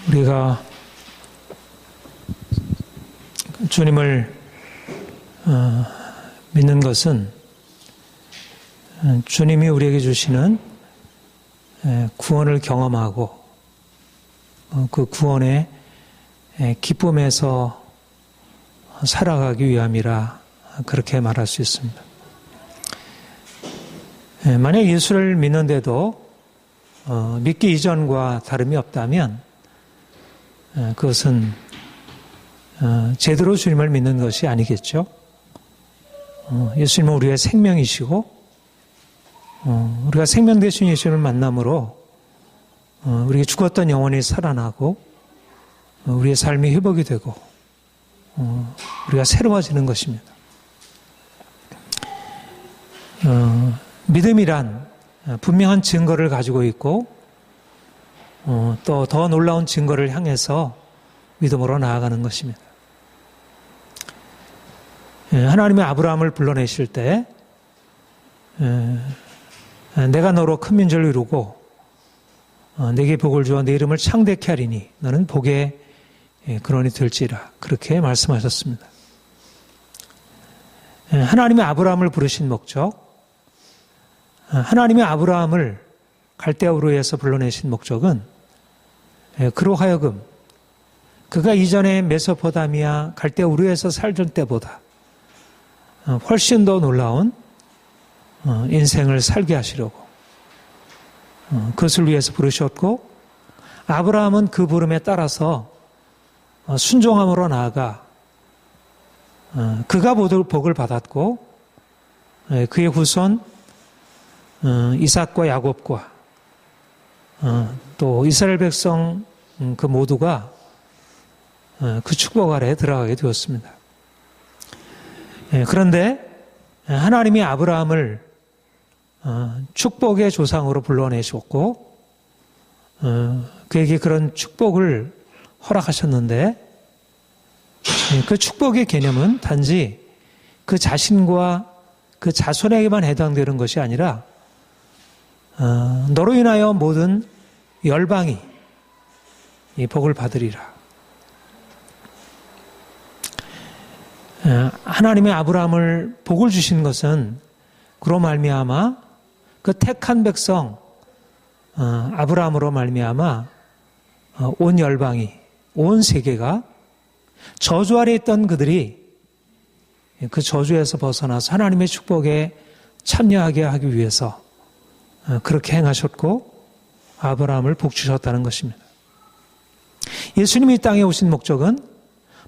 우리가 주님을 믿는 것은 주님이 우리에게 주시는 구원을 경험하고 그 구원의 기쁨에서 살아가기 위함이라 그렇게 말할 수 있습니다. 만약 예수를 믿는데도 믿기 이전과 다름이 없다면 그것은 제대로 주님을 믿는 것이 아니겠죠. 예수님은 우리의 생명이시고 우리가 생명 되신 예수님을 만남으로 우리가 죽었던 영혼이 살아나고 우리의 삶이 회복이 되고 우리가 새로워지는 것입니다. 믿음이란 분명한 증거를 가지고 있고 또 더 놀라운 증거를 향해서 믿음으로 나아가는 것입니다. 하나님이 아브라함을 불러내실 때 내가 너로 큰 민족을 이루고 내게 복을 주어 내 이름을 창대케 하리니 너는 복의 근원이 될지라 그렇게 말씀하셨습니다. 하나님이 아브라함을 부르신 목적, 하나님이 아브라함을 갈대아 우르에서 불러내신 목적은 그로 하여금 그가 이전에 메소포타미아 갈대아 우르에서 살던 때보다 훨씬 더 놀라운 인생을 살게 하시려고 그것을 위해서 부르셨고, 아브라함은 그 부름에 따라서 순종함으로 나아가 그가 복을 받았고 그의 후손 이삭과 야곱과 또 이스라엘 백성 그 모두가 그 축복 아래에 들어가게 되었습니다. 그런데 하나님이 아브라함을 축복의 조상으로 불러내셨고 그에게 그런 축복을 허락하셨는데 그 축복의 개념은 단지 그 자신과 그 자손에게만 해당되는 것이 아니라 너로 인하여 모든 열방이 이 복을 받으리라. 하나님의 아브라함을 복을 주신 것은 그로 말미암아 그 택한 백성 아브라함으로 말미암아 온 열방이, 온 세계가 저주 아래 있던 그들이 그 저주에서 벗어나서 하나님의 축복에 참여하게 하기 위해서 그렇게 행하셨고 아브라함을 복 주셨다는 것입니다. 예수님이 이 땅에 오신 목적은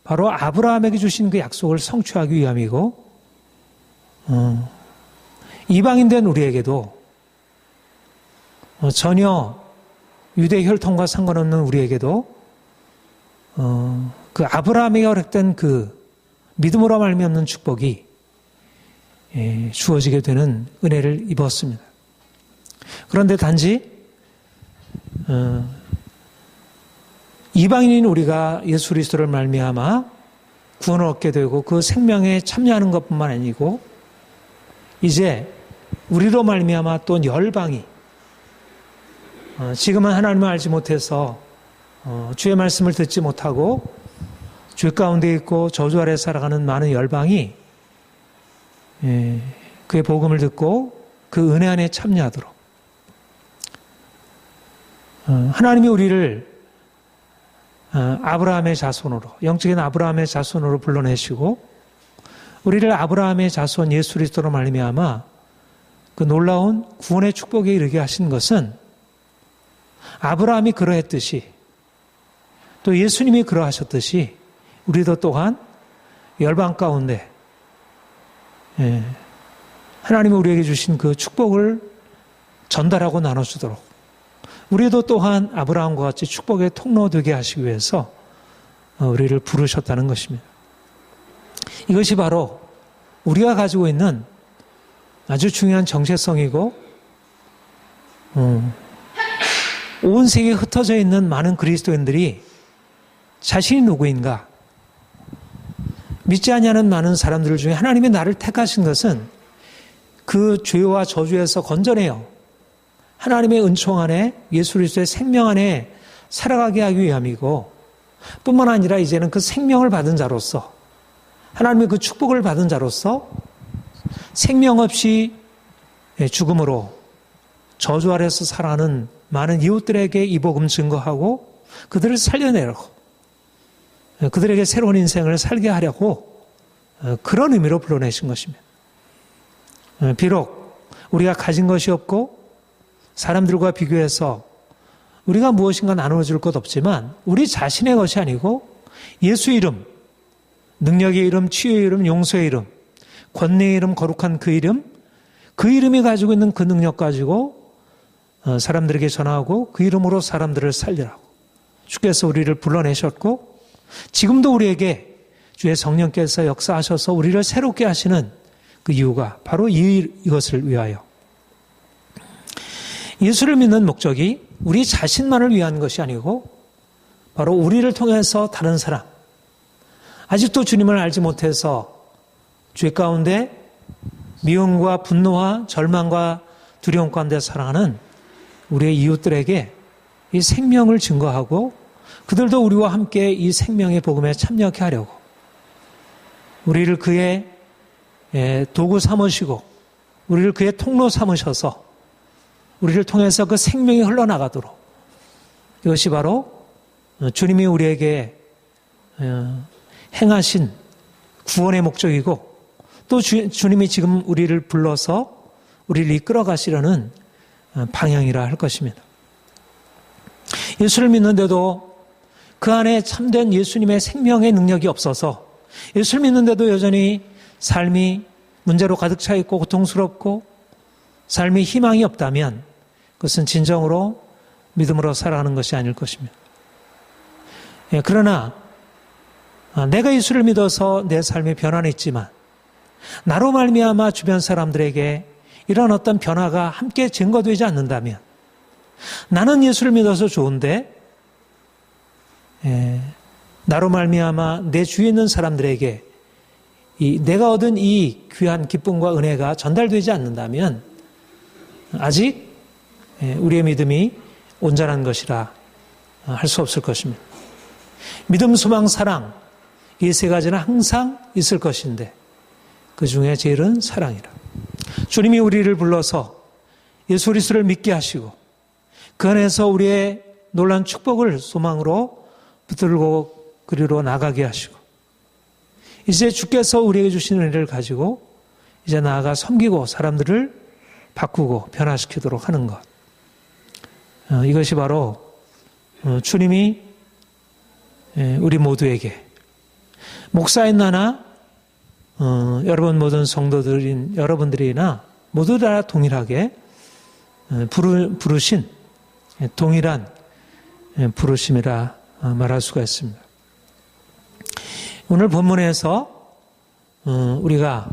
바로 아브라함에게 주신 그 약속을 성취하기 위함이고 이방인 된 우리에게도 전혀 유대 혈통과 상관없는 우리에게도 그 아브라함에게 허락된 그 믿음으로 말미암는 축복이 주어지게 되는 은혜를 입었습니다. 그런데 단지 이방인인 우리가 예수 그리스도를 말미암아 구원을 얻게 되고 그 생명에 참여하는 것뿐만 아니고 이제 우리로 말미암아 또 열방이 지금은 하나님을 알지 못해서 주의 말씀을 듣지 못하고 죄 가운데 있고 저주 아래 살아가는 많은 열방이 그의 복음을 듣고 그 은혜 안에 참여하도록 하나님이 우리를 아브라함의 자손으로, 영적인 아브라함의 자손으로 불러내시고 우리를 아브라함의 자손 예수 그리스도로 말미암아 그 놀라운 구원의 축복에 이르게 하신 것은 아브라함이 그러했듯이 또 예수님이 그러하셨듯이 우리도 또한 열방 가운데 하나님이 우리에게 주신 그 축복을 전달하고 나눠주도록 우리도 또한 아브라함과 같이 축복의 통로 되게 하시기 위해서 우리를 부르셨다는 것입니다. 이것이 바로 우리가 가지고 있는 아주 중요한 정체성이고 온 세계에 흩어져 있는 많은 그리스도인들이 자신이 누구인가 믿지 아니하는 많은 사람들 중에 하나님이 나를 택하신 것은 그 죄와 저주에서 건져내어 하나님의 은총 안에 예수 그리스도의 생명 안에 살아가게 하기 위함이고, 뿐만 아니라 이제는 그 생명을 받은 자로서, 하나님의 그 축복을 받은 자로서 생명 없이 죽음으로 저주 아래서 살아가는 많은 이웃들에게 이 복음 증거하고 그들을 살려내려고, 그들에게 새로운 인생을 살게 하려고 그런 의미로 불러내신 것입니다. 비록 우리가 가진 것이 없고 사람들과 비교해서 우리가 무엇인가 나눠줄 것 없지만 우리 자신의 것이 아니고 예수 이름, 능력의 이름, 치유의 이름, 용서의 이름, 권능의 이름, 거룩한 그 이름, 그 이름이 가지고 있는 그 능력 가지고 사람들에게 전하고 그 이름으로 사람들을 살리라고 주께서 우리를 불러내셨고, 지금도 우리에게 주의 성령께서 역사하셔서 우리를 새롭게 하시는 그 이유가 바로 이것을 위하여, 예수를 믿는 목적이 우리 자신만을 위한 것이 아니고 바로 우리를 통해서 다른 사람, 아직도 주님을 알지 못해서 죄 가운데 미움과 분노와 절망과 두려움 가운데 살아가는 우리의 이웃들에게 이 생명을 증거하고 그들도 우리와 함께 이 생명의 복음에 참여하게 하려고 우리를 그의 도구 삼으시고 우리를 그의 통로 삼으셔서 우리를 통해서 그 생명이 흘러나가도록, 이것이 바로 주님이 우리에게 행하신 구원의 목적이고 또 주님이 지금 우리를 불러서 우리를 이끌어 가시려는 방향이라 할 것입니다. 예수를 믿는데도 그 안에 참된 예수님의 생명의 능력이 없어서 예수를 믿는데도 여전히 삶이 문제로 가득 차 있고 고통스럽고 삶이 희망이 없다면 그것은 진정으로 믿음으로 살아가는 것이 아닐 것입니다. 그러나 내가 예수를 믿어서 내 삶에 변화는 있지만 나로 말미암아 주변 사람들에게 이런 어떤 변화가 함께 증거되지 않는다면, 나는 예수를 믿어서 좋은데 나로 말미암아 내 주위에 있는 사람들에게 내가 얻은 이 귀한 기쁨과 은혜가 전달되지 않는다면 아직 우리의 믿음이 온전한 것이라 할 수 없을 것입니다. 믿음, 소망, 사랑, 이 세 가지는 항상 있을 것인데 그 중에 제일은 사랑이라. 주님이 우리를 불러서 예수 그리스도를 믿게 하시고 그 안에서 우리의 놀라운 축복을 소망으로 붙들고 그리로 나가게 하시고, 이제 주께서 우리에게 주신 은혜를 가지고 이제 나아가 섬기고 사람들을 바꾸고 변화시키도록 하는 것, 이것이 바로 주님이 우리 모두에게, 목사인 나나 여러분 모든 성도들인 여러분들이나 모두 다 동일하게 부르신 동일한 부르심이라 말할 수가 있습니다. 오늘 본문에서 우리가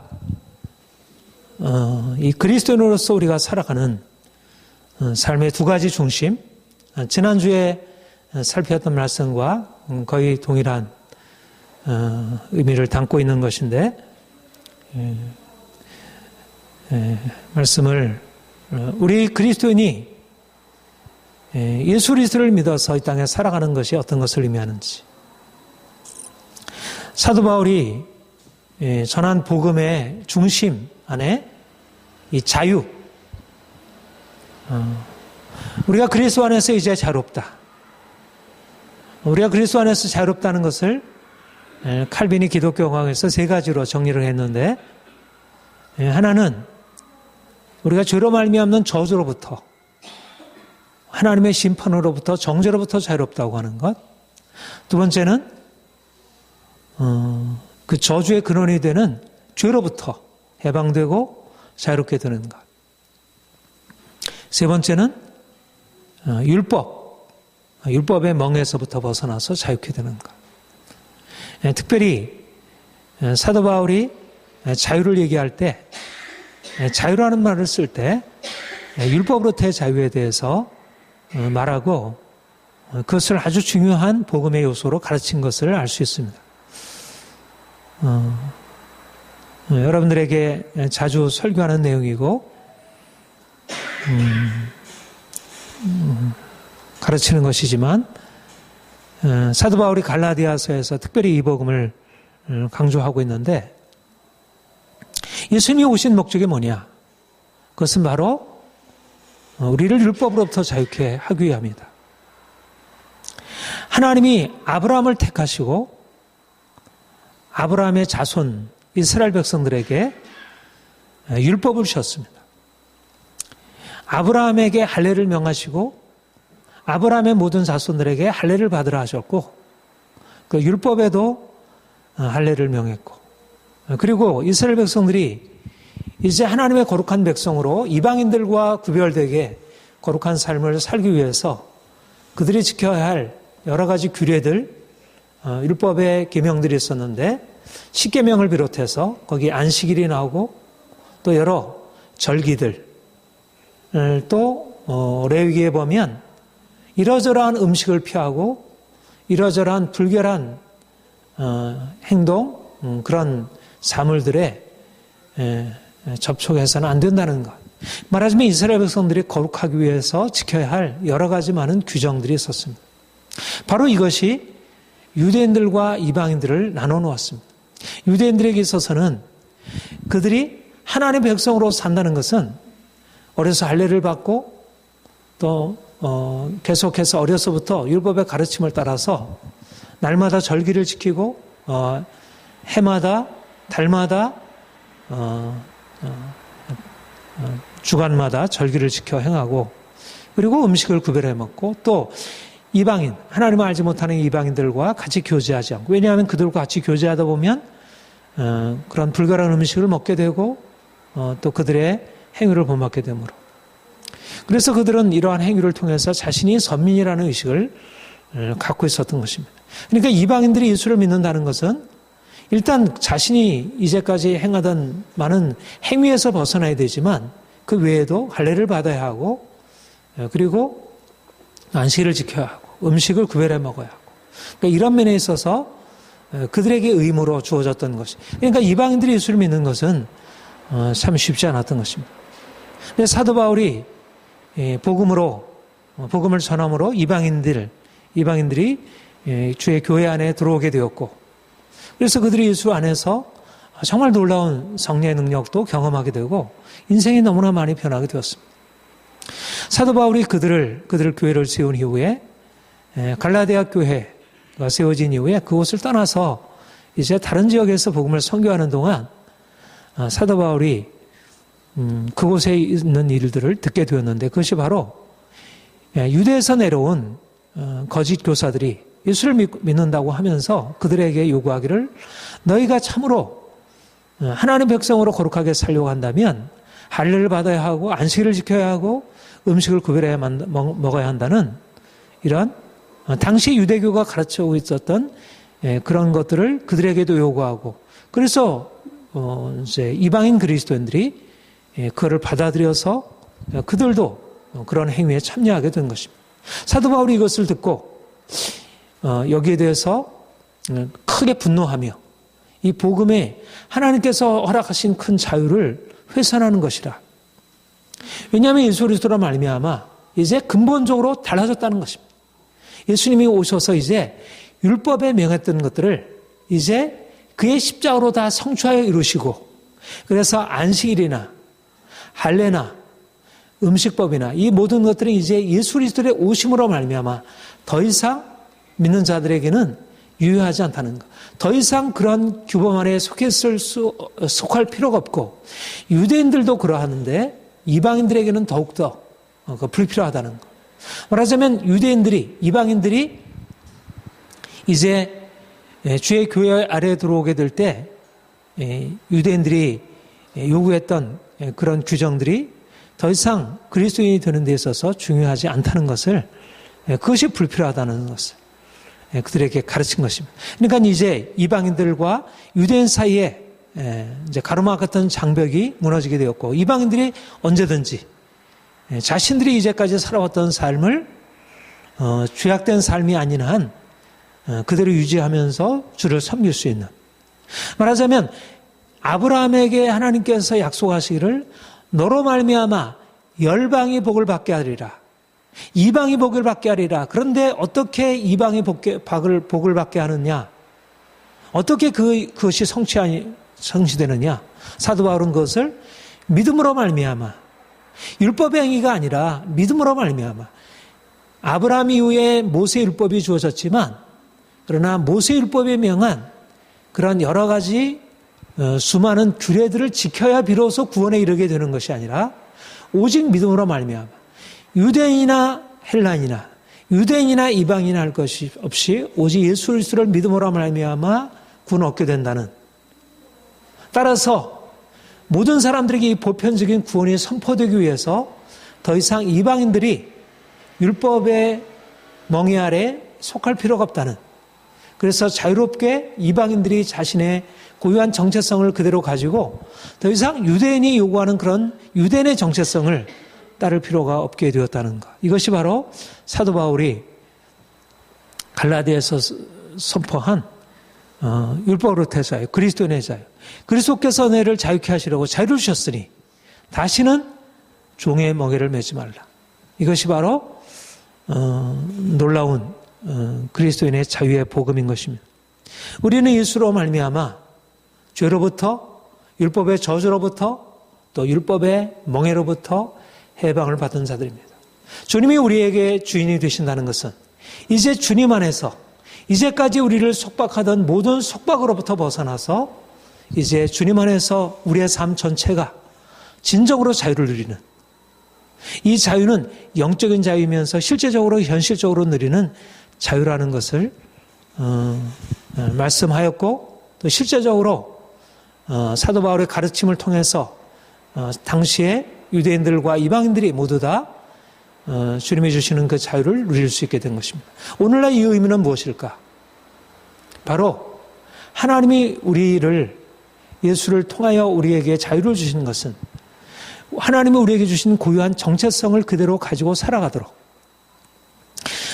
이 그리스도인으로서 우리가 살아가는 삶의 두 가지 중심, 지난주에 살펴봤던 말씀과 거의 동일한 의미를 담고 있는 것인데, 말씀을 우리 그리스도인이 예수 그리스도를 믿어서 이 땅에 살아가는 것이 어떤 것을 의미하는지, 사도 바울이 전한 복음의 중심 안에 이 자유, 우리가 그리스도 안에서 이제 자유롭다, 우리가 그리스도 안에서 자유롭다는 것을 칼빈이 기독교공학에서 세 가지로 정리를 했는데, 하나는 우리가 죄로 말미암는 저주로부터, 하나님의 심판으로부터, 정죄로부터 자유롭다고 하는 것. 두 번째는 그 저주의 근원이 되는 죄로부터 해방되고 자유롭게 되는 것. 세 번째는 율법의 멍에서부터 벗어나서 자유케 되는 것. 특별히 사도 바울이 자유를 얘기할 때, 자유라는 말을 쓸 때 율법으로부터의 자유에 대해서 말하고 그것을 아주 중요한 복음의 요소로 가르친 것을 알 수 있습니다. 여러분들에게 자주 설교하는 내용이고 가르치는 것이지만 사도 바울이 갈라디아서에서 특별히 이 복음을 강조하고 있는데, 예수님이 오신 목적이 뭐냐? 그것은 바로 우리를 율법으로부터 자유케 하기 위함이다. 하나님이 아브라함을 택하시고 아브라함의 자손 이스라엘 백성들에게 율법을 주셨습니다. 아브라함에게 할례를 명하시고 아브라함의 모든 자손들에게 할례를 받으라 하셨고, 그 율법에도 할례를 명했고, 그리고 이스라엘 백성들이 이제 하나님의 거룩한 백성으로 이방인들과 구별되게 거룩한 삶을 살기 위해서 그들이 지켜야 할 여러 가지 규례들, 율법의 계명들이 있었는데, 십계명을 비롯해서 거기 안식일이 나오고 또 여러 절기들, 또 레위기에 보면 이러저러한 음식을 피하고 이러저러한 불결한 행동, 그런 사물들에 접촉해서는 안 된다는 것. 말하자면 이스라엘 백성들이 거룩하기 위해서 지켜야 할 여러 가지 많은 규정들이 있었습니다. 바로 이것이 유대인들과 이방인들을 나눠 놓았습니다. 유대인들에게 있어서는 그들이 하나님의 백성으로 산다는 것은 어려서 할례를 받고 또 계속해서 어려서부터 율법의 가르침을 따라서 날마다 절기를 지키고 해마다 달마다 주간마다 절기를 지켜 행하고, 그리고 음식을 구별해 먹고, 또 이방인, 하나님을 알지 못하는 이방인들과 같이 교제하지 않고, 왜냐하면 그들과 같이 교제하다 보면 그런 불결한 음식을 먹게 되고 또 그들의 행위를 본받게 되므로, 그래서 그들은 이러한 행위를 통해서 자신이 선민이라는 의식을 갖고 있었던 것입니다. 그러니까 이방인들이 예수를 믿는다는 것은 일단 자신이 이제까지 행하던 많은 행위에서 벗어나야 되지만 그 외에도 할례를 받아야 하고, 그리고 안식일을 지켜야 하고 음식을 구별해 먹어야 하고, 그러니까 이런 면에 있어서 그들에게 의무로 주어졌던 것이, 그러니까 이방인들이 예수를 믿는 것은 참 쉽지 않았던 것입니다. 근데 사도 바울이 복음을 전함으로 이방인들이 주의 교회 안에 들어오게 되었고, 그래서 그들이 예수 안에서 정말 놀라운 성령의 능력도 경험하게 되고 인생이 너무나 많이 변하게 되었습니다. 사도 바울이 그들을 교회를 세운 이후에 갈라디아 교회가 세워진 이후에 그곳을 떠나서 이제 다른 지역에서 복음을 선교하는 동안 사도 바울이 그곳에 있는 일들을 듣게 되었는데, 그것이 바로 유대에서 내려온 거짓 교사들이 예수를 믿는다고 하면서 그들에게 요구하기를, 너희가 참으로 하나님 백성으로 거룩하게 살려고 한다면 할례를 받아야 하고 안식일을 지켜야 하고 음식을 구별해야 먹어야 한다는 이런 당시 유대교가 가르치고 있었던 그런 것들을 그들에게도 요구하고, 그래서 이제 이방인 그리스도인들이 그거를 받아들여서 그들도 그런 행위에 참여하게 된 것입니다. 사도 바울이 이것을 듣고 여기에 대해서 크게 분노하며 이 복음에 하나님께서 허락하신 큰 자유를 훼손하는 것이라. 왜냐하면 예수 그리스도로 말미암아 이제 근본적으로 달라졌다는 것입니다. 예수님이 오셔서 이제 율법에 명했던 것들을 이제 그의 십자가로 다 성취하여 이루시고, 그래서 안식일이나 할례나 음식법이나 이 모든 것들은 이제 예수 그리스도의 오심으로 말미암아 더 이상 믿는 자들에게는 유효하지 않다는 것. 더 이상 그런 규범 안에 속할 필요가 없고, 유대인들도 그러하는데 이방인들에게는 더욱더 불필요하다는 것. 말하자면 이방인들이 이제 주의 교회 아래에 들어오게 될 때 유대인들이 요구했던 그런 규정들이 더 이상 그리스도인이 되는 데 있어서 중요하지 않다는 것을, 그것이 불필요하다는 것을 그들에게 가르친 것입니다. 그러니까 이제 이방인들과 유대인 사이에 이제 가로막 같은 장벽이 무너지게 되었고, 이방인들이 언제든지 자신들이 이제까지 살아왔던 삶을 죄악된 삶이 아닌 한 그대로 유지하면서 주를 섬길 수 있는, 말하자면 아브라함에게 하나님께서 약속하시기를 너로 말미암아 열방이 복을 받게 하리라, 이방이 복을 받게 하리라. 그런데 어떻게 이방이 복을 받게 하느냐? 어떻게 그것이 성취되느냐? 사도 바울은 그것을 믿음으로 말미암아, 율법의 행위가 아니라 믿음으로 말미암아. 아브라함 이후에 모세 율법이 주어졌지만, 그러나 모세 율법에 명한 그런 여러 가지 수많은 규례들을 지켜야 비로소 구원에 이르게 되는 것이 아니라 오직 믿음으로 말미암아 유대인이나 헬라인이나 유대인이나 이방인이나 할 것이 없이 오직 예수 그리스도를 믿음으로 말미암아 구원 얻게 된다는. 따라서 모든 사람들에게 이 보편적인 구원이 선포되기 위해서 더 이상 이방인들이 율법의 멍에 아래 속할 필요가 없다는. 그래서 자유롭게 이방인들이 자신의 고유한 정체성을 그대로 가지고 더 이상 유대인이 요구하는 그런 유대인의 정체성을 따를 필요가 없게 되었다는 것. 이것이 바로 사도 바울이 갈라디아에서 선포한 율법으로부터의 자유, 그리스도인의 자유. 그리스도께서 너희를 자유케 하시려고 자유를 주셨으니 다시는 종의 멍에를 매지 말라. 이것이 바로 놀라운 그리스도인의 자유의 복음인 것입니다. 우리는 예수로 말미암아 죄로부터, 율법의 저주로부터, 또 율법의 멍에로부터 해방을 받은 자들입니다. 주님이 우리에게 주인이 되신다는 것은 이제 주님 안에서 이제까지 우리를 속박하던 모든 속박으로부터 벗어나서 이제 주님 안에서 우리의 삶 전체가 진정으로 자유를 누리는, 이 자유는 영적인 자유이면서 실제적으로 현실적으로 누리는 자유라는 것을 말씀하였고, 또 실제적으로 사도 바울의 가르침을 통해서 당시에 유대인들과 이방인들이 모두 다 주님이 주시는 그 자유를 누릴 수 있게 된 것입니다. 오늘날 이 의미는 무엇일까? 바로 하나님이 우리를, 예수를 통하여 우리에게 자유를 주신 것은 하나님이 우리에게 주신 고유한 정체성을 그대로 가지고 살아가도록,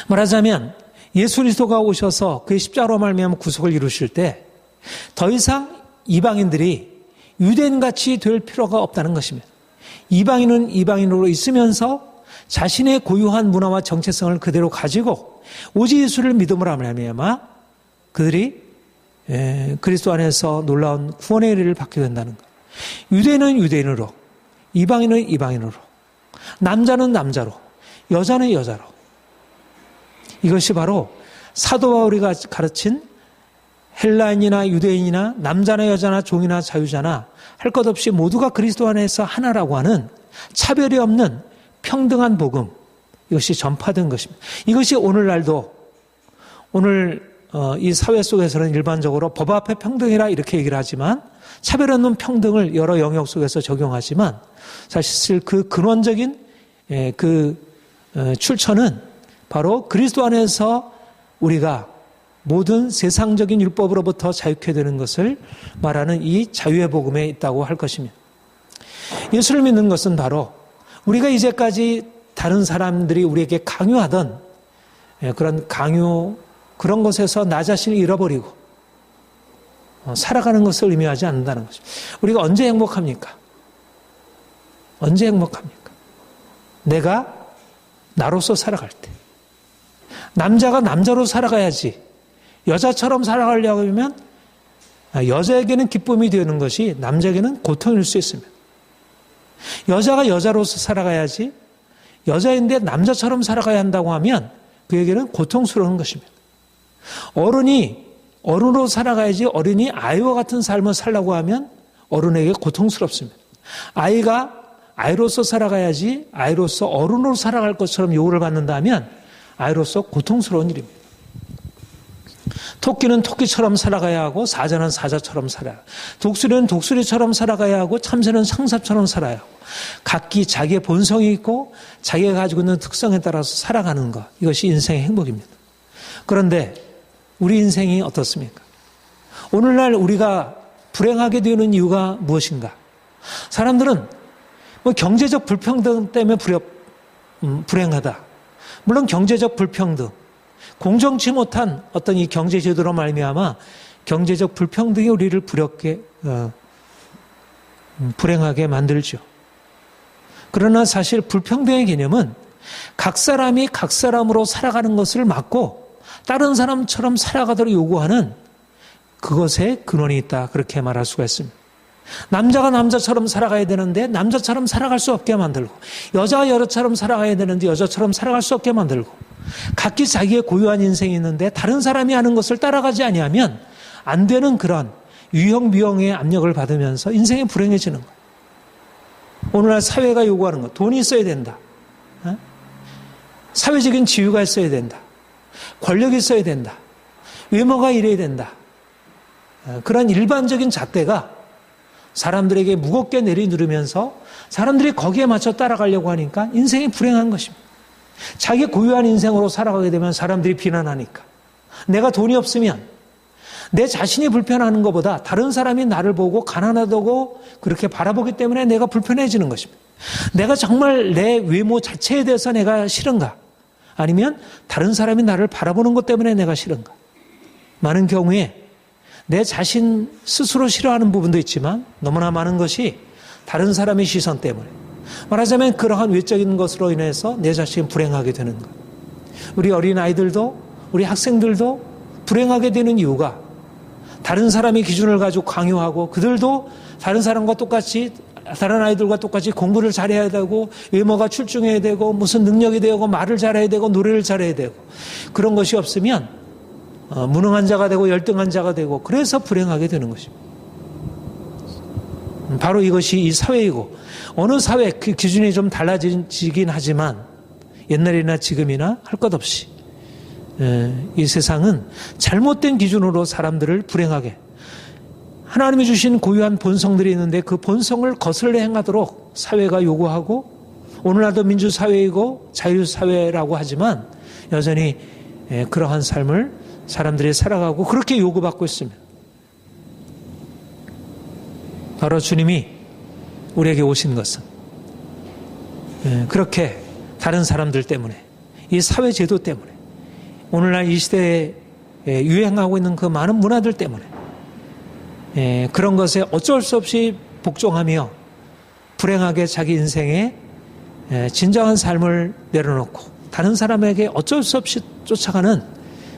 말하자면 예수 그리스도가 오셔서 그의 십자가로 말미암아 구속을 이루실 때 더 이상 이방인들이 유대인같이 될 필요가 없다는 것입니다. 이방인은 이방인으로 있으면서 자신의 고유한 문화와 정체성을 그대로 가지고 오직 예수를 믿음으로 말미암아 그들이 그리스도 안에서 놀라운 구원의 은혜를 받게 된다는 것. 유대인은 유대인으로, 이방인은 이방인으로, 남자는 남자로, 여자는 여자로. 이것이 바로 사도 바울이 가르친 헬라인이나 유대인이나 남자나 여자나 종이나 자유자나 할 것 없이 모두가 그리스도 안에서 하나라고 하는 차별이 없는 평등한 복음, 이것이 전파된 것입니다. 이것이 오늘날도, 오늘 이 사회 속에서는 일반적으로 법 앞에 평등이라 이렇게 얘기를 하지만, 차별 없는 평등을 여러 영역 속에서 적용하지만 사실 그 근원적인 출처는 바로 그리스도 안에서 우리가 모든 세상적인 율법으로부터 자유케 되는 것을 말하는 이 자유의 복음에 있다고 할 것입니다. 예수를 믿는 것은 바로 우리가 이제까지 다른 사람들이 우리에게 강요하던 그런 것에서 나 자신을 잃어버리고 살아가는 것을 의미하지 않는다는 것입니다. 우리가 언제 행복합니까? 언제 행복합니까? 내가 나로서 살아갈 때. 남자가 남자로 살아가야지. 여자처럼 살아가려고 하면 여자에게는 기쁨이 되는 것이 남자에게는 고통일 수 있습니다. 여자가 여자로서 살아가야지, 여자인데 남자처럼 살아가야 한다고 하면 그에게는 고통스러운 것입니다. 어른이 어른으로 살아가야지, 어른이 아이와 같은 삶을 살라고 하면 어른에게 고통스럽습니다. 아이가 아이로서 살아가야지, 아이로서 어른으로 살아갈 것처럼 요구를 받는다면 아이로서 고통스러운 일입니다. 토끼는 토끼처럼 살아가야 하고 사자는 사자처럼 살아야 하고, 독수리는 독수리처럼 살아가야 하고 참새는 상사처럼 살아야 하고, 각기 자기의 본성이 있고 자기가 가지고 있는 특성에 따라서 살아가는 것, 이것이 인생의 행복입니다. 그런데 우리 인생이 어떻습니까? 오늘날 우리가 불행하게 되는 이유가 무엇인가? 사람들은 경제적 불평등 때문에 불행하다. 물론 경제적 불평등, 공정치 못한 어떤 이 경제 제도로 말미암아 경제적 불평등이 우리를 불행하게 만들죠. 그러나 사실 불평등의 개념은 각 사람이 각 사람으로 살아가는 것을 막고 다른 사람처럼 살아가도록 요구하는 그것에 근원이 있다. 그렇게 말할 수가 있습니다. 남자가 남자처럼 살아가야 되는데 남자처럼 살아갈 수 없게 만들고, 여자가 여자처럼 살아가야 되는데 여자처럼 살아갈 수 없게 만들고, 각기 자기의 고유한 인생이 있는데 다른 사람이 하는 것을 따라가지 아니하면 안 되는 그런 유형미형의 압력을 받으면서 인생이 불행해지는 거예요. 오늘날 사회가 요구하는 것, 돈이 있어야 된다. 사회적인 지위가 있어야 된다. 권력이 있어야 된다. 외모가 이래야 된다. 그런 일반적인 잣대가 사람들에게 무겁게 내리누르면서 사람들이 거기에 맞춰 따라가려고 하니까 인생이 불행한 것입니다. 자기 고유한 인생으로 살아가게 되면 사람들이 비난하니까. 내가 돈이 없으면 내 자신이 불편하는 것보다 다른 사람이 나를 보고 가난하다고 그렇게 바라보기 때문에 내가 불편해지는 것입니다. 내가 정말 내 외모 자체에 대해서 내가 싫은가? 아니면 다른 사람이 나를 바라보는 것 때문에 내가 싫은가? 많은 경우에 내 자신 스스로 싫어하는 부분도 있지만 너무나 많은 것이 다른 사람의 시선 때문에, 말하자면 그러한 외적인 것으로 인해서 내 자신이 불행하게 되는 것. 우리 어린아이들도 우리 학생들도 불행하게 되는 이유가 다른 사람의 기준을 가지고 강요하고, 그들도 다른 사람과 똑같이, 다른 아이들과 똑같이 공부를 잘해야 되고 외모가 출중해야 되고 무슨 능력이 되고 말을 잘해야 되고 노래를 잘해야 되고, 그런 것이 없으면 무능한 자가 되고 열등한 자가 되고, 그래서 불행하게 되는 것입니다. 바로 이것이 이 사회이고, 어느 사회 그 기준이 좀 달라지긴 하지만 옛날이나 지금이나 할 것 없이 이 세상은 잘못된 기준으로 사람들을 불행하게, 하나님이 주신 고유한 본성들이 있는데 그 본성을 거슬러 행하도록 사회가 요구하고, 오늘날도 민주사회이고 자유사회라고 하지만 여전히 그러한 삶을 사람들이 살아가고 그렇게 요구받고 있습니다. 바로 주님이 우리에게 오신 것은 그렇게 다른 사람들 때문에, 이 사회제도 때문에, 오늘날 이 시대에 유행하고 있는 그 많은 문화들 때문에 그런 것에 어쩔 수 없이 복종하며 불행하게 자기 인생에 진정한 삶을 내려놓고 다른 사람에게 어쩔 수 없이 쫓아가는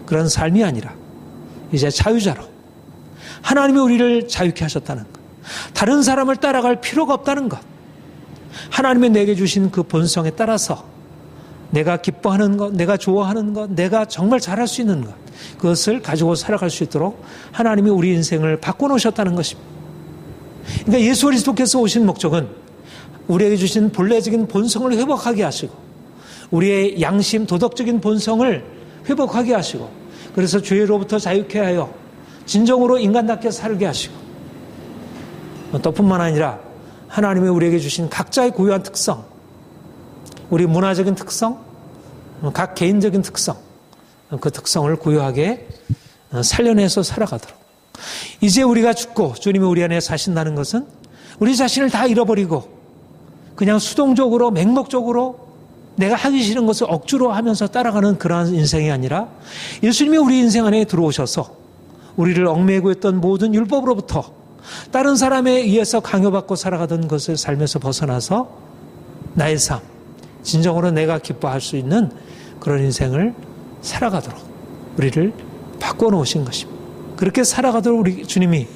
그런 삶이 아니라 이제 자유자로 하나님이 우리를 자유케 하셨다는 것, 다른 사람을 따라갈 필요가 없다는 것, 하나님이 내게 주신 그 본성에 따라서 내가 기뻐하는 것, 내가 좋아하는 것, 내가 정말 잘할 수 있는 것, 그것을 가지고 살아갈 수 있도록 하나님이 우리 인생을 바꿔놓으셨다는 것입니다. 그러니까 예수 그리스도께서 오신 목적은 우리에게 주신 본래적인 본성을 회복하게 하시고, 우리의 양심, 도덕적인 본성을 회복하게 하시고, 그래서 죄로부터 자유케 하여 진정으로 인간답게 살게 하시고, 또 뿐만 아니라 하나님이 우리에게 주신 각자의 고유한 특성, 우리 문화적인 특성, 각 개인적인 특성, 그 특성을 고유하게 살려내서 살아가도록. 이제 우리가 죽고 주님이 우리 안에 사신다는 것은 우리 자신을 다 잃어버리고 그냥 수동적으로 맹목적으로 내가 하기 싫은 것을 억지로 하면서 따라가는 그러한 인생이 아니라, 예수님이 우리 인생 안에 들어오셔서 우리를 얽매이고 있던 모든 율법으로부터 다른 사람에 의해서 강요받고 살아가던 것을 삶에서 벗어나서 나의 삶, 진정으로 내가 기뻐할 수 있는 그런 인생을 살아가도록 우리를 바꿔놓으신 것입니다. 그렇게 살아가도록 우리 주님이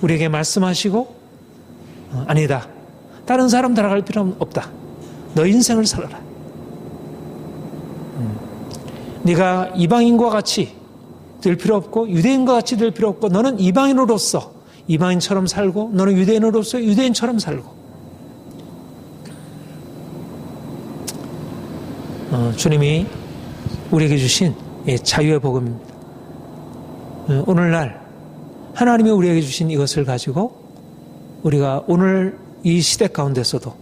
우리에게 말씀하시고, 아니다, 다른 사람 따라갈 필요는 없다, 너 인생을 살아라. 네가 이방인과 같이 될 필요 없고 유대인과 같이 될 필요 없고, 너는 이방인으로서 이방인처럼 살고 너는 유대인으로서 유대인처럼 살고, 주님이 우리에게 주신 자유의 복음입니다. 오늘날 하나님이 우리에게 주신 이것을 가지고 우리가 오늘 이 시대 가운데서도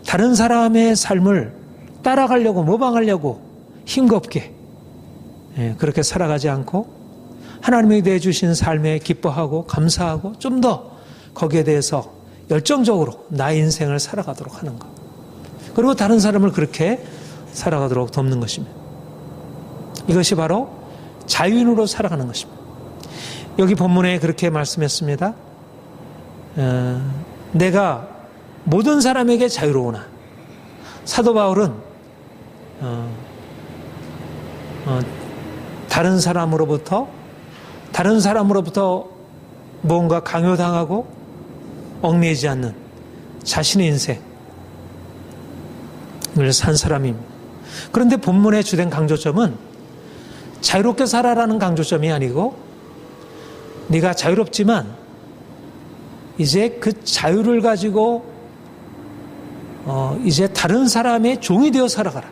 다른 사람의 삶을 따라가려고 모방하려고 힘겹게 그렇게 살아가지 않고 하나님이 내주신 삶에 기뻐하고 감사하고 좀 더 거기에 대해서 열정적으로 나의 인생을 살아가도록 하는 것, 그리고 다른 사람을 그렇게 살아가도록 돕는 것입니다. 이것이 바로 자유인으로 살아가는 것입니다. 여기 본문에 그렇게 말씀했습니다. 내가 모든 사람에게 자유로우나. 사도 바울은 다른 사람으로부터 뭔가 강요당하고 얽매이지 않는 자신의 인생을 산 사람입니다. 그런데 본문의 주된 강조점은 자유롭게 살아라는 강조점이 아니고 네가 자유롭지만 이제 그 자유를 가지고 이제 다른 사람의 종이 되어 살아가라.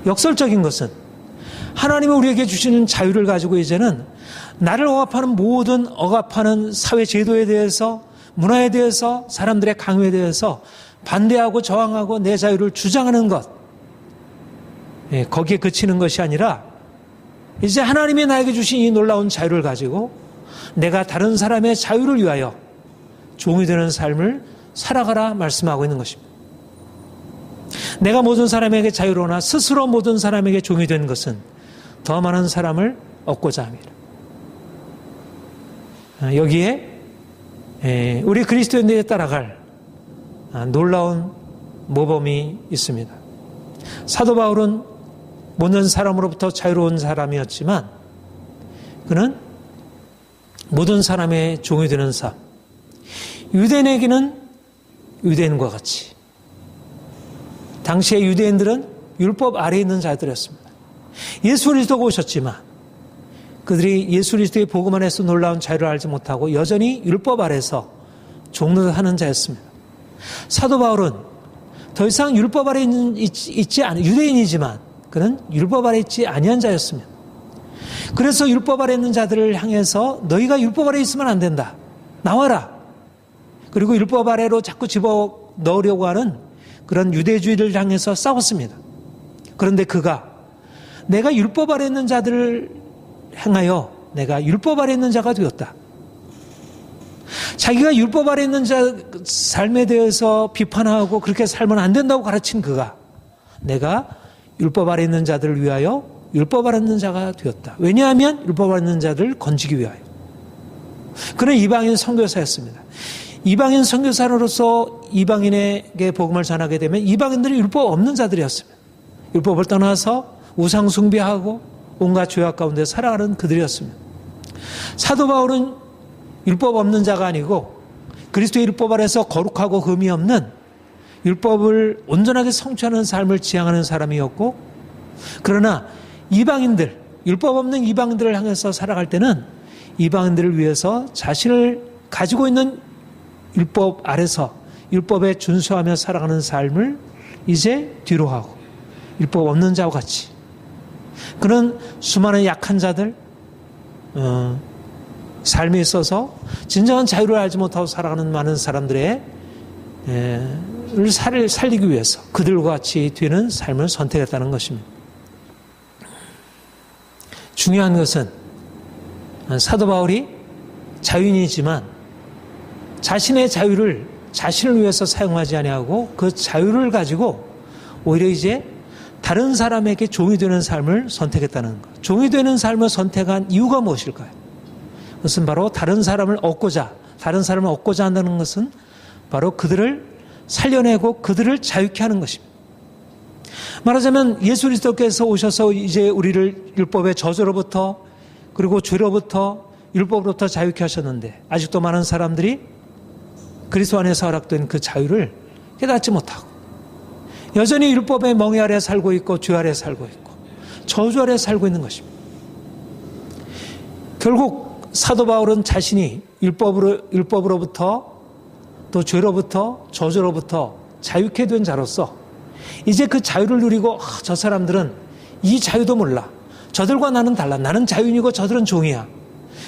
역설적인 것은 하나님이 우리에게 주시는 자유를 가지고 이제는 나를 억압하는 사회 제도에 대해서, 문화에 대해서, 사람들의 강요에 대해서 반대하고 저항하고 내 자유를 주장하는 것, 거기에 그치는 것이 아니라 이제 하나님이 나에게 주신 이 놀라운 자유를 가지고 내가 다른 사람의 자유를 위하여 종이 되는 삶을 살아가라 말씀하고 있는 것입니다. 내가 모든 사람에게 자유로우나 스스로 모든 사람에게 종이 된 것은 더 많은 사람을 얻고자 합니다. 여기에 우리 그리스도인들에 따라갈 놀라운 모범이 있습니다. 사도 바울은 모든 사람으로부터 자유로운 사람이었지만 그는 모든 사람의 종이 되는 삶, 유대인에게는 유대인과 같이, 당시의 유대인들은 율법 아래에 있는 자들이었습니다. 예수 그리스도가 오셨지만 그들이 예수 그리스도의 복음 안에서 놀라운 자유를 알지 못하고 여전히 율법 아래에서 종노릇하는 자였습니다. 사도 바울은 더 이상 율법 아래에 있지 않은 유대인이지만 그는 율법 아래에 있지 아니한 자였습니다. 그래서 율법 아래에 있는 자들을 향해서 너희가 율법 아래에 있으면 안 된다. 나와라. 그리고 율법 아래로 자꾸 집어넣으려고 하는 그런 유대주의를 향해서 싸웠습니다. 그런데 그가 내가 율법 아래에 있는 자들을 향하여 내가 율법 아래에 있는 자가 되었다. 자기가 율법 아래에 있는 자 삶에 대해서 비판하고 그렇게 살면 안 된다고 가르친 그가 내가 율법 아래에 있는 자들을 위하여 율법 아래에 있는 자가 되었다. 왜냐하면 율법 아래에 있는 자들을 건지기 위하여. 그는 이방인 선교사였습니다. 이방인 선교사로서 이방인에게 복음을 전하게 되면 이방인들이 율법 없는 자들이었습니다. 율법을 떠나서 우상 숭배하고 온갖 죄악 가운데 살아가는 그들이었습니다. 사도 바울은 율법 없는 자가 아니고 그리스도의 율법 아래서 거룩하고 흠이 없는 율법을 온전하게 성취하는 삶을 지향하는 사람이었고, 그러나 이방인들, 율법 없는 이방인들을 향해서 살아갈 때는 이방인들을 위해서 자신을 가지고 있는 율법 아래서 율법에 준수하며 살아가는 삶을 이제 뒤로 하고 율법 없는 자와 같이 그는 수많은 약한 자들 삶에 있어서 진정한 자유를 알지 못하고 살아가는 많은 사람들의 살리기 위해서 그들과 같이 되는 삶을 선택했다는 것입니다. 중요한 것은 사도 바울이 자유인이지만 자신의 자유를 자신을 위해서 사용하지 아니하고 그 자유를 가지고 오히려 이제 다른 사람에게 종이 되는 삶을 선택했다는 것. 종이 되는 삶을 선택한 이유가 무엇일까요? 그것은 바로 다른 사람을 얻고자 한다는 것은 바로 그들을 살려내고 그들을 자유케 하는 것입니다. 말하자면 예수 그리스도께서 오셔서 이제 우리를 율법의 저주로부터 그리고 죄로부터 율법으로부터 자유케 하셨는데 아직도 많은 사람들이 그리스도 안에서 허락된 그 자유를 깨닫지 못하고 여전히 율법의 멍에 아래 살고 있고 죄 아래 살고 있고 저주 아래 살고 있는 것입니다. 결국 사도 바울은 자신이 율법으로부터 또 죄로부터 저주로부터 자유케 된 자로서 이제 그 자유를 누리고 저 사람들은 이 자유도 몰라. 저들과 나는 달라. 나는 자유인이고 저들은 종이야.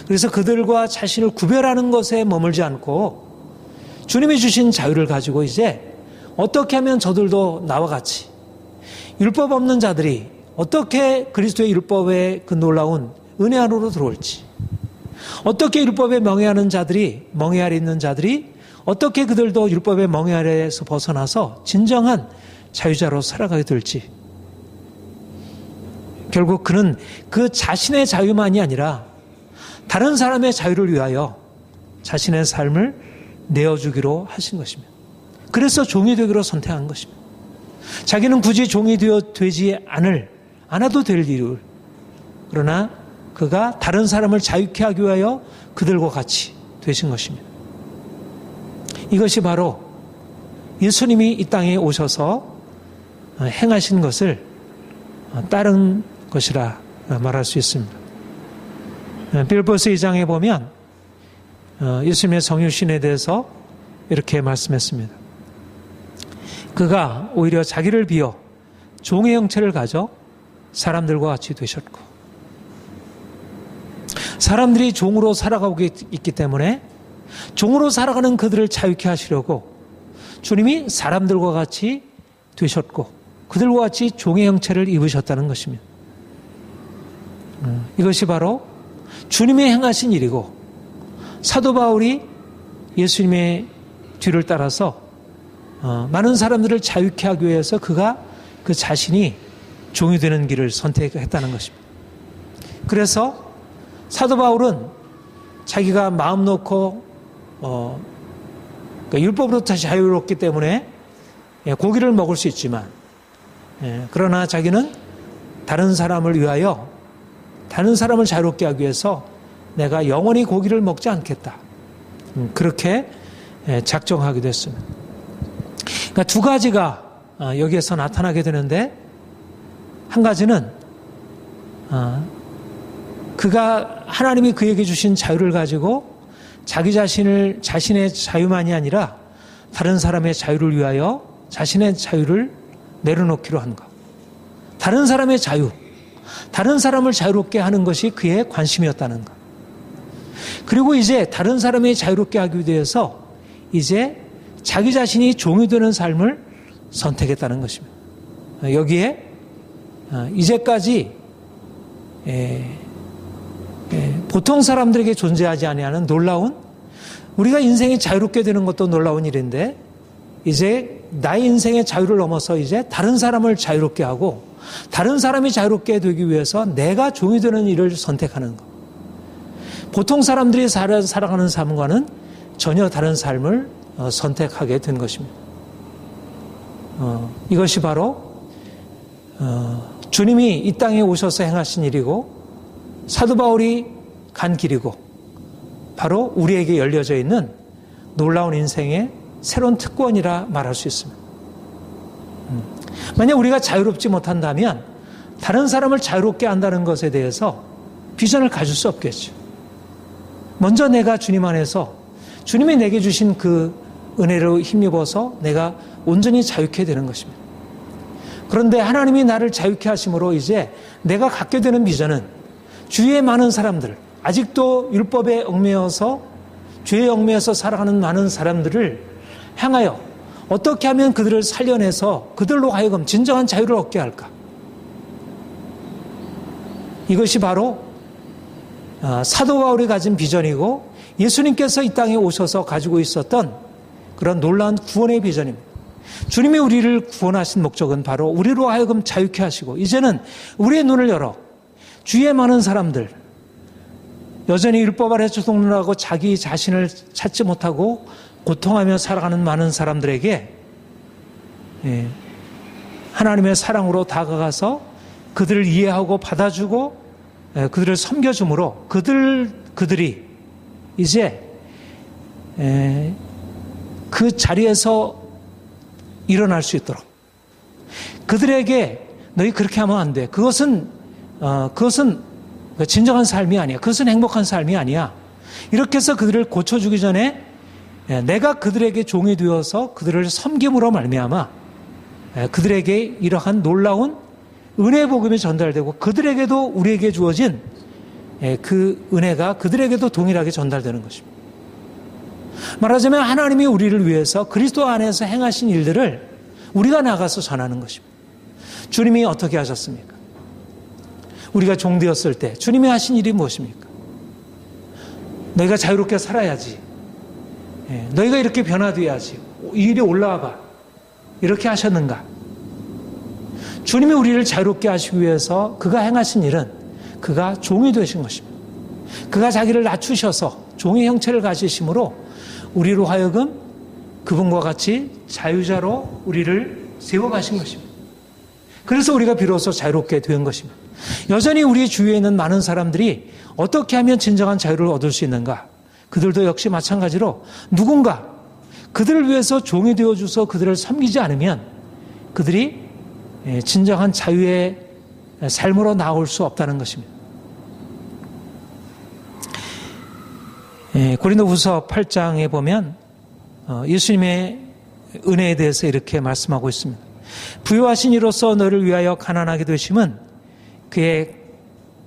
그래서 그들과 자신을 구별하는 것에 머물지 않고 주님이 주신 자유를 가지고 이제 어떻게 하면 저들도 나와 같이 율법 없는 자들이 어떻게 그리스도의 율법의 그 놀라운 은혜 안으로 들어올지, 어떻게 율법의 멍에 아래 있는 자들이 어떻게 그들도 율법의 멍에 아래에서 벗어나서 진정한 자유자로 살아가게 될지. 결국 그는 그 자신의 자유만이 아니라 다른 사람의 자유를 위하여 자신의 삶을 내어주기로 하신 것입니다. 그래서 종이 되기로 선택한 것입니다. 자기는 굳이 종이 되지 않아도 될 일을, 그러나 그가 다른 사람을 자유케 하기 위하여 그들과 같이 되신 것입니다. 이것이 바로 예수님이 이 땅에 오셔서 행하신 것을 따른 것이라 말할 수 있습니다. 빌보스 2장에 보면 예수님의 성육신에 대해서 이렇게 말씀했습니다. 그가 오히려 자기를 비워 종의 형체를 가져 사람들과 같이 되셨고, 사람들이 종으로 살아가고 있기 때문에 종으로 살아가는 그들을 자유케 하시려고 주님이 사람들과 같이 되셨고 그들과 같이 종의 형체를 입으셨다는 것입니다. 이것이 바로 주님의 행하신 일이고, 사도 바울이 예수님의 뒤를 따라서 많은 사람들을 자유케 하기 위해서 그가 그 자신이 종이 되는 길을 선택했다는 것입니다. 그래서 사도 바울은 자기가 마음 놓고 그러니까 율법으로부터 자유롭기 때문에 고기를 먹을 수 있지만, 그러나 자기는 다른 사람을 위하여, 다른 사람을 자유롭게 하기 위해서 내가 영원히 고기를 먹지 않겠다, 그렇게 작정하게 됐습니다. 그러니까 두 가지가 여기에서 나타나게 되는데, 한 가지는 그가 하나님이 그에게 주신 자유를 가지고 자기 자신의 자유만이 아니라 다른 사람의 자유를 위하여 자신의 자유를 내려놓기로 한 것. 다른 사람의 자유, 다른 사람을 자유롭게 하는 것이 그의 관심이었다는 것. 그리고 이제 다른 사람이 자유롭게 하기 위해서 이제 자기 자신이 종이 되는 삶을 선택했다는 것입니다. 여기에 이제까지 보통 사람들에게 존재하지 아니하는 놀라운, 우리가 인생이 자유롭게 되는 것도 놀라운 일인데, 이제 나의 인생의 자유를 넘어서 이제 다른 사람을 자유롭게 하고 다른 사람이 자유롭게 되기 위해서 내가 종이 되는 일을 선택하는 것. 보통 사람들이 살아가는 삶과는 전혀 다른 삶을 선택하게 된 것입니다. 이것이 바로 주님이 이 땅에 오셔서 행하신 일이고, 사도 바울이 간 길이고, 바로 우리에게 열려져 있는 놀라운 인생의 새로운 특권이라 말할 수 있습니다. 만약 우리가 자유롭지 못한다면 다른 사람을 자유롭게 한다는 것에 대해서 비전을 가질 수 없겠죠. 먼저 내가 주님 안에서 주님이 내게 주신 그 은혜로 힘입어서 내가 온전히 자유케 되는 것입니다. 그런데 하나님이 나를 자유케 하심으로 이제 내가 갖게 되는 비전은 주위의 많은 사람들, 아직도 율법에 얽매여서 죄에 얽매여서 살아가는 많은 사람들을 향하여 어떻게 하면 그들을 살려내서 그들로 하여금 진정한 자유를 얻게 할까? 이것이 바로 사도 바울이 가진 비전이고, 예수님께서 이 땅에 오셔서 가지고 있었던 그런 놀라운 구원의 비전입니다. 주님이 우리를 구원하신 목적은 바로 우리로 하여금 자유케 하시고, 이제는 우리의 눈을 열어 주위에 많은 사람들, 여전히 율법 아래서 동로하고 자기 자신을 찾지 못하고 고통하며 살아가는 많은 사람들에게 하나님의 사랑으로 다가가서 그들을 이해하고 받아주고 그들을 섬겨줌으로 그들이 이제 그 자리에서 일어날 수 있도록, 그들에게 너희 그렇게 하면 안 돼, 그것은 진정한 삶이 아니야, 그것은 행복한 삶이 아니야, 이렇게 해서 그들을 고쳐주기 전에 내가 그들에게 종이 되어서 그들을 섬김으로 말미암아 그들에게 이러한 놀라운 은혜의 복음이 전달되고, 그들에게도 우리에게 주어진 그 은혜가 그들에게도 동일하게 전달되는 것입니다. 말하자면 하나님이 우리를 위해서 그리스도 안에서 행하신 일들을 우리가 나가서 전하는 것입니다. 주님이 어떻게 하셨습니까? 우리가 종되었을 때 주님이 하신 일이 무엇입니까? 너희가 자유롭게 살아야지, 너희가 이렇게 변화되어야지, 이 일이 올라와봐, 이렇게 하셨는가? 주님이 우리를 자유롭게 하시기 위해서 그가 행하신 일은 그가 종이 되신 것입니다. 그가 자기를 낮추셔서 종의 형체를 가지심으로 우리로 하여금 그분과 같이 자유자로 우리를 세워가신 것입니다. 그래서 우리가 비로소 자유롭게 된 것입니다. 여전히 우리 주위에 있는 많은 사람들이 어떻게 하면 진정한 자유를 얻을 수 있는가? 그들도 역시 마찬가지로 누군가 그들을 위해서 종이 되어줘서 그들을 섬기지 않으면 그들이 진정한 자유의 삶으로 나올 수 없다는 것입니다. 고린도후서 8장에 보면 예수님의 은혜에 대해서 이렇게 말씀하고 있습니다. 부요하신 이로써 너를 위하여 가난하게 되심은 그의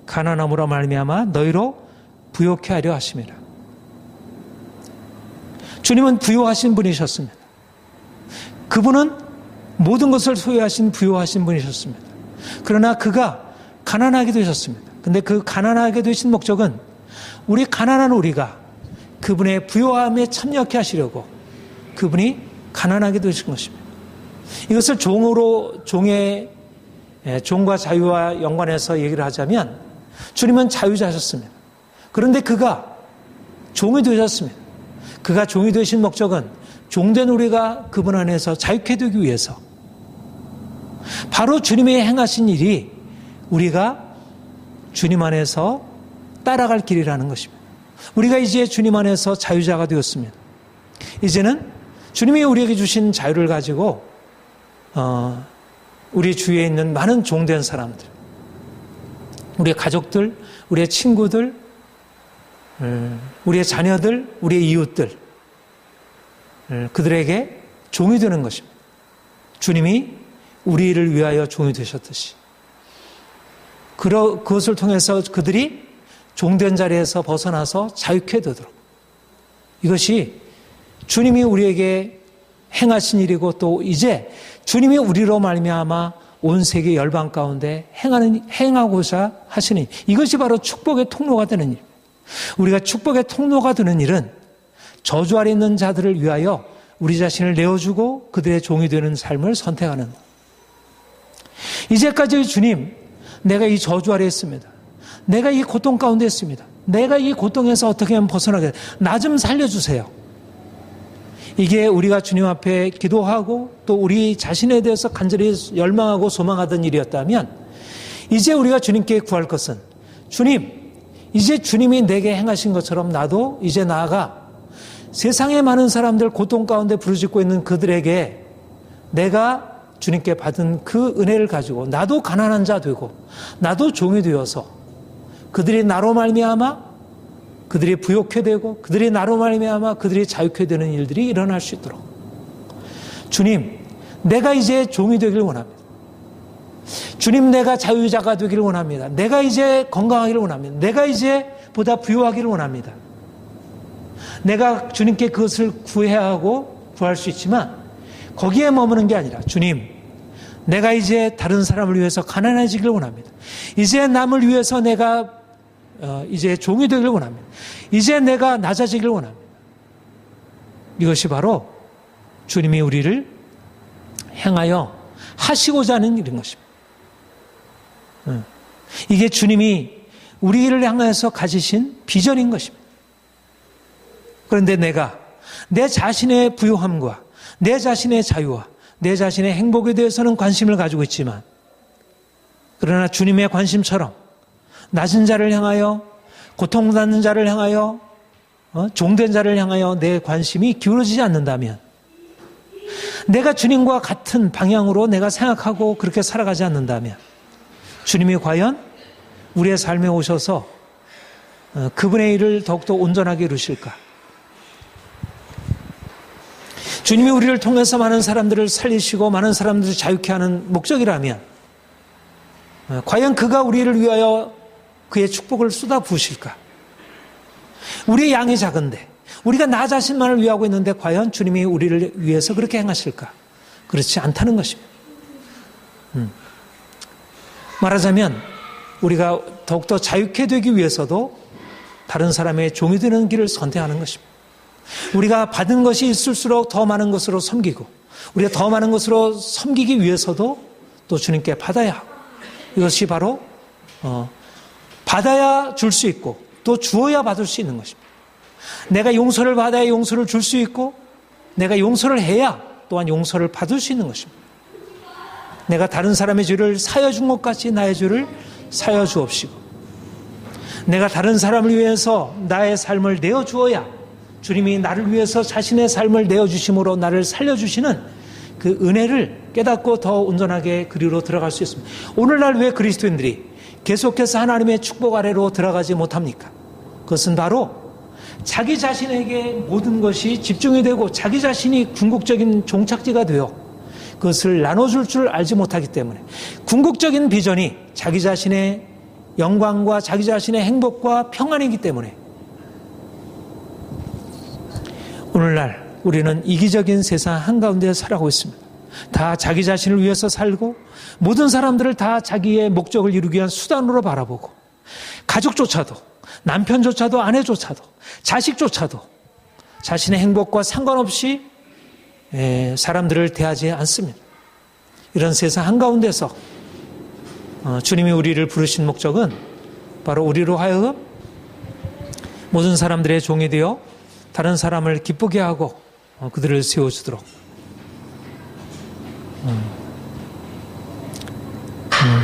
가난함으로 말미암아 너희로 부요케 하려 하심이라. 주님은 부요하신 분이셨습니다. 그분은 모든 것을 소유하신 부요하신 분이셨습니다. 그러나 그가 가난하게 되셨습니다. 근데 그 가난하게 되신 목적은 우리 가난한 우리가 그분의 부요함에 참여케 하시려고 그분이 가난하게 되신 것입니다. 이것을 종과 자유와 연관해서 얘기를 하자면 주님은 자유자셨습니다. 그런데 그가 종이 되셨습니다. 그가 종이 되신 목적은 종된 우리가 그분 안에서 자유케 되기 위해서 바로 주님이 행하신 일이 우리가 주님 안에서 따라갈 길이라는 것입니다. 우리가 이제 주님 안에서 자유자가 되었습니다. 이제는 주님이 우리에게 주신 자유를 가지고 우리 주위에 있는 많은 종된 사람들, 우리의 가족들, 우리의 친구들, 우리의 자녀들, 우리의 이웃들, 그들에게 종이 되는 것입니다. 주님이 우리를 위하여 종이 되셨듯이. 그것을 통해서 그들이 종된 자리에서 벗어나서 자유케 되도록. 이것이 주님이 우리에게 행하신 일이고 또 이제 주님이 우리로 말미암아 온 세계 열방 가운데 행하고자 하시는 이것이 바로 축복의 통로가 되는 일. 우리가 축복의 통로가 되는 일은 저주 아래 있는 자들을 위하여 우리 자신을 내어주고 그들의 종이 되는 삶을 선택하는 것. 이제까지 주님, 내가 이 저주 아래 있습니다. 내가 이 고통 가운데 있습니다. 내가 이 고통에서 어떻게 하면 벗어나게 나 좀 살려주세요. 이게 우리가 주님 앞에 기도하고 또 우리 자신에 대해서 간절히 열망하고 소망하던 일이었다면 이제 우리가 주님께 구할 것은 주님, 이제 주님이 내게 행하신 것처럼 나도 이제 나아가 세상에 많은 사람들 고통 가운데 부르짖고 있는 그들에게 내가 주님께 받은 그 은혜를 가지고 나도 가난한 자 되고 나도 종이 되어서 그들이 나로 말미암아 그들이 부욕해 되고 그들이 나로 말미암아 그들이 자유케 되는 일들이 일어날 수 있도록 주님, 내가 이제 종이 되길 원합니다. 주님, 내가 자유자가 되기를 원합니다. 내가 이제 건강하기를 원합니다. 내가 이제 보다 부유하기를 원합니다. 내가 주님께 그것을 구해야 하고 구할 수 있지만 거기에 머무는 게 아니라 주님, 내가 이제 다른 사람을 위해서 가난해지기를 원합니다. 이제 남을 위해서 내가 이제 종이 되기를 원합니다. 이제 내가 낮아지기를 원합니다. 이것이 바로 주님이 우리를 행하여 하시고자 하는 일인 것입니다. 이게 주님이 우리를 향해서 가지신 비전인 것입니다. 그런데 내가 내 자신의 부요함과 내 자신의 자유와 내 자신의 행복에 대해서는 관심을 가지고 있지만 그러나 주님의 관심처럼 낮은 자를 향하여 고통받는 자를 향하여 종된 자를 향하여 내 관심이 기울어지지 않는다면 내가 주님과 같은 방향으로 내가 생각하고 그렇게 살아가지 않는다면 주님이 과연 우리의 삶에 오셔서 그분의 일을 더욱더 온전하게 이루실까? 주님이 우리를 통해서 많은 사람들을 살리시고 많은 사람들을 자유케 하는 목적이라면 과연 그가 우리를 위하여 그의 축복을 쏟아 부으실까? 우리의 양이 작은데 우리가 나 자신만을 위하고 있는데 과연 주님이 우리를 위해서 그렇게 행하실까? 그렇지 않다는 것입니다. 말하자면 우리가 더욱더 자유케 되기 위해서도 다른 사람의 종이 되는 길을 선택하는 것입니다. 우리가 받은 것이 있을수록 더 많은 것으로 섬기고 우리가 더 많은 것으로 섬기기 위해서도 또 주님께 받아야 하고 이것이 바로 받아야 줄 수 있고 또 주어야 받을 수 있는 것입니다. 내가 용서를 받아야 용서를 줄 수 있고 내가 용서를 해야 또한 용서를 받을 수 있는 것입니다. 내가 다른 사람의 죄를 사여 준 것 같이 나의 죄를 사여 주옵시고, 내가 다른 사람을 위해서 나의 삶을 내어 주어야 주님이 나를 위해서 자신의 삶을 내어 주심으로 나를 살려 주시는 그 은혜를 깨닫고 더 온전하게 그리로 들어갈 수 있습니다. 오늘날 왜 그리스도인들이 계속해서 하나님의 축복 아래로 들어가지 못합니까? 그것은 바로 자기 자신에게 모든 것이 집중이 되고 자기 자신이 궁극적인 종착지가 되어 그것을 나눠줄 줄 알지 못하기 때문에, 궁극적인 비전이 자기 자신의 영광과 자기 자신의 행복과 평안이기 때문에 오늘날 우리는 이기적인 세상 한가운데 살아가고 있습니다. 다 자기 자신을 위해서 살고 모든 사람들을 다 자기의 목적을 이루기 위한 수단으로 바라보고, 가족조차도, 남편조차도, 아내조차도, 자식조차도 자신의 행복과 상관없이 사람들을 대하지 않습니다. 이런 세상 한가운데서 주님이 우리를 부르신 목적은 바로 우리로 하여금 모든 사람들의 종이 되어 다른 사람을 기쁘게 하고 그들을 세워주도록,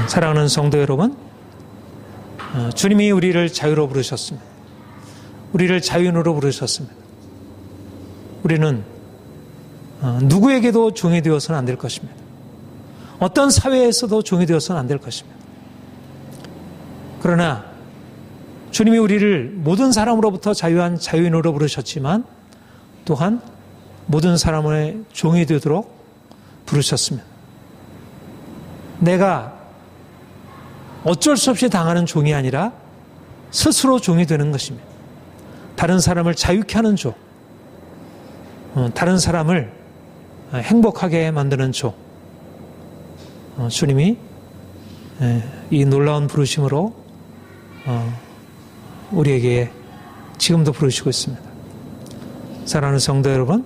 사랑하는 성도 여러분, 주님이 우리를 자유로 부르셨습니다. 우리를 자유인으로 부르셨습니다. 우리는 누구에게도 종이 되어서는 안 될 것입니다. 어떤 사회에서도 종이 되어서는 안 될 것입니다. 그러나 주님이 우리를 모든 사람으로부터 자유한 자유인으로 부르셨지만 또한 모든 사람의 종이 되도록 부르셨습니다. 내가 어쩔 수 없이 당하는 종이 아니라 스스로 종이 되는 것입니다. 다른 사람을 자유케 하는 종, 다른 사람을 행복하게 만드는 종, 주님이 이 놀라운 부르심으로 우리에게 지금도 부르시고 있습니다. 사랑하는 성도 여러분,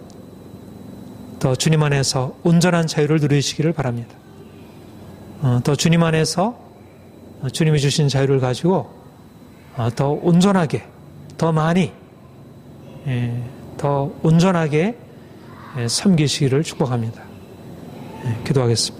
더 주님 안에서 온전한 자유를 누리시기를 바랍니다. 더 주님 안에서 주님이 주신 자유를 가지고 더 온전하게, 더 많이, 더 온전하게 섬기시기를 축복합니다. 기도하겠습니다.